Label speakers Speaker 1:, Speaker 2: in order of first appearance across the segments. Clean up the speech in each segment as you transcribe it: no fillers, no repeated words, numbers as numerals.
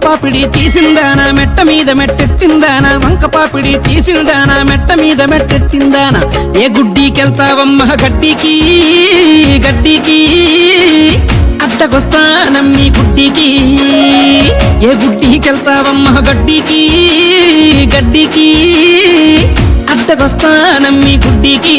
Speaker 1: పాపిడి తీసిందానా మెట్ట మీద మెట్టెట్టిందానా వంక పాపిడి తీసిందానా మెట్ట మీద మెట్టెట్టిందానా ఏ గుడ్డీకెళ్తావమ్మ గడ్డికి గడ్డికి అడ్డకొస్తానమ్మి గుడ్డికి ఏ గుడ్డీకెళ్తావమ్మ గడ్డికి గడ్డికి అడ్డకొస్తానమ్మి గుడ్డికి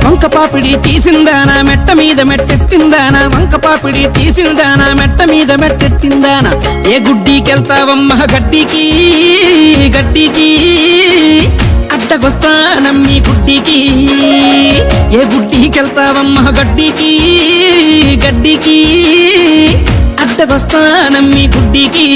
Speaker 1: వంక పాపిడి తీసిందానా మెట్ట మీద మెట్టెట్టిందానా వంక పాపిడి తీసిందానా మెట్ట మీద మెట్టెట్టిందానా ఏ గుడ్డీకెళ్తావమ్మ గడ్డికి గడ్డికి అడ్డకొస్తానమ్మి గుడ్డికి ఏ గుడ్డీకెళ్తావమ్మ గడ్డికి గడ్డికి అడ్డకొస్తానమ్మి గుడ్డికి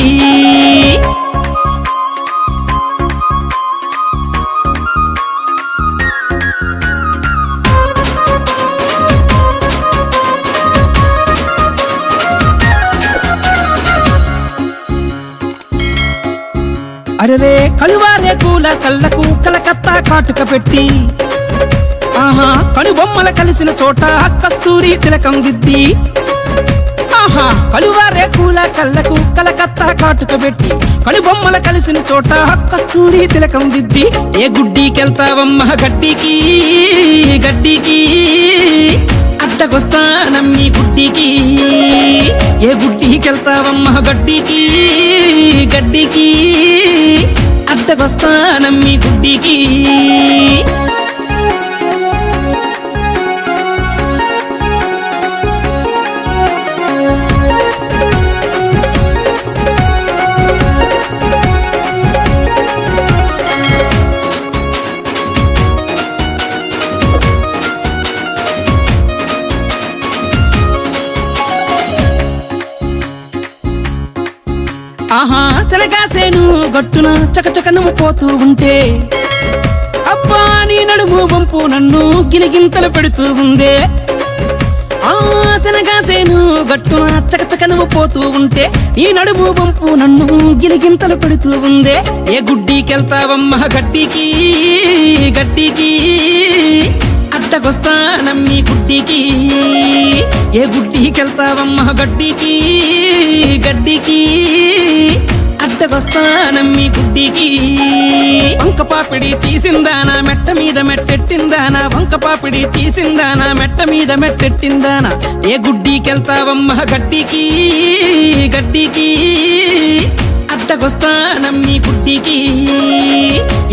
Speaker 1: అరెరే కలువారే కూల కళ్ళకు కలకత్తా కాటుక పెట్టి ఆహా కనుబొమ్మల కలిసిన చోట కస్తూరి తిలకం దిద్ది ఆహా కలువారే కూల కళ్ళకు కలకత్తా కాటుక పెట్టి కనుబొమ్మల కలిసిన చోట కస్తూరి తిలకం దిద్ది ఏ గుడ్డీకెళ్తావమ్మ గడ్డికి గడ్డికి అడ్డకొస్తానమ్మి గుడ్డికి ఏ గుడ్డీకెళ్తావమ్మ గడ్డికి గడ్డికి అడ్డకొస్తానమ్మి గుడ్డికి ఆహా శనగాసేను గట్టున చకచక నువ్వు పోతూ ఉంటే అబ్బా నీ నడుము వంపు నన్ను గిలిగింతలు పెడుతూ ఉందే ఆ శనగాసేను గట్టున చకచక నువ్వు పోతూ ఉంటే ఈ నడుము వంపు నన్ను గిలిగింతలు పెడుతూ ఉందే ఏ గుడ్డీకెళ్తావమ్మ గడ్డికి గడ్డికి అడ్డకొస్తానమ్మి గుడ్డికి ఏ గుడ్డీకెళ్తావమ్మ గడ్డికి గడ్డికి అడ్డకొస్తానమ్మి గుడ్డికి వంక పాపిడి తీసిందానా మెట్ట మీద మెట్టెట్టిందానా వంక పాపిడి తీసిందానా మెట్ట మీద మెట్టెట్టిందానా ఏ గుడ్డీకెళ్తావమ్మ గడ్డికి గడ్డికి అడ్డకొస్తానమ్మి గుడ్డికి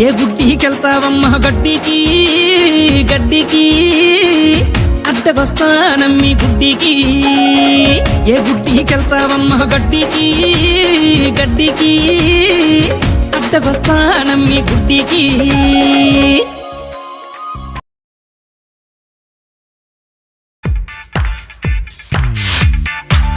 Speaker 1: ఏ గుడ్డీకెళ్తావమ్మ గడ్డికి గడ్డికి అడ్డకొస్తానమ్మి గుడ్డికి ఏ గుడ్డీకెళ్తావమ్మ గడ్డికి గడ్డికి అడ్డకొస్తానమ్మి గుడ్డికి